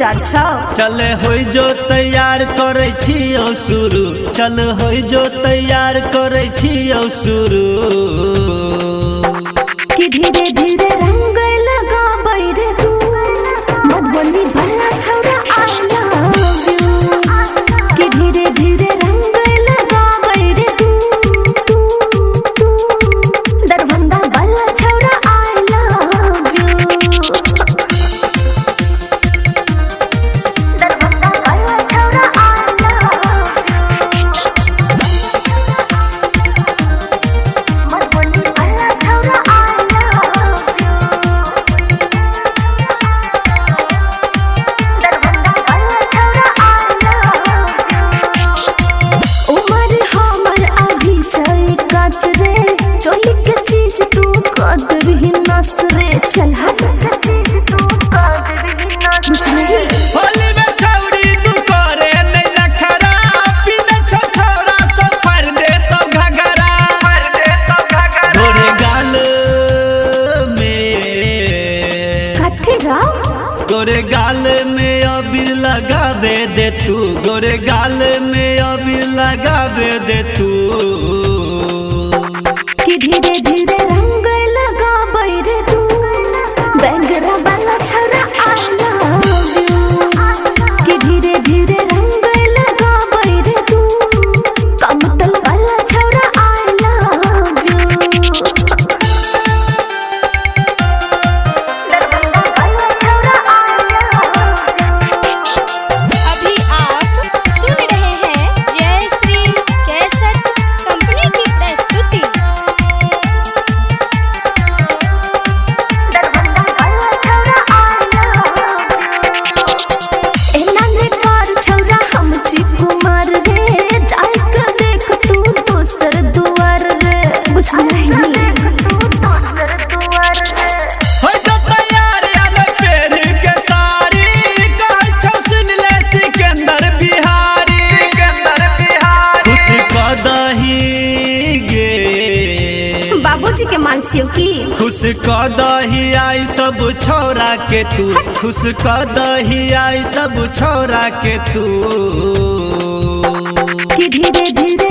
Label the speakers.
Speaker 1: विचार छौ।
Speaker 2: चल होई जो तैयार करे छियो शुरू, चल होई जो तैयार करे छियो शुरू।
Speaker 1: कि धीरे धीरे रंग लगा बैरे तू मधुबनी भला छौरा आई लव यू। कि धीरे धीरे रंग लगा बैरे तू दरभंगा भला छौरा आई लव यू। दरभंगा भला छौरा आई लव यू। मधुबनी भला छौरा आई लव यू। दरभंगा भला छौरा आई लव यू। उमर हमर अभी छै काच रे, चोली के चीज तू कदर ही नस रे। चल
Speaker 2: होली में छौरी तू करे नहीं नखरा, बिना छौरा सब फर दे तो घगरा। गोरे गाल में
Speaker 1: कथी गा
Speaker 2: गोरे गाल में अबीर लगावे दे तू, गोरे गाल में अबीर लगावे दे तू।
Speaker 1: कि धीरे धीरे रंग लगा बैरे तू बैंगरा वाला छौरा आई लव यू। कि धीरे धीरे रंग लगा बैरे तू कमतल वाला छौरा आई लव यू। दरभंगा वाला छौरा आई लव यू।
Speaker 3: अभी आप सुन रहे हैं जय श्री कैसेट कंपनी की प्रस्तुति।
Speaker 1: दरभंगा वाला छौरा आई लव यू। एना ने कर छौरा हम छी कुमार रे, जाय के देख तू दोसर दुआर रे। बुझलही
Speaker 2: होई जो तैयार आले पेर के सारी, कहै छौ सुन ले सिकंदर बिहारी। खुश कदही गे
Speaker 1: बाबूजी के मान छियो की।
Speaker 2: खुश कदही आई सब छौरा के तू, खुश कदही आई सब छौरा के तू।
Speaker 1: कि धीरे धीरे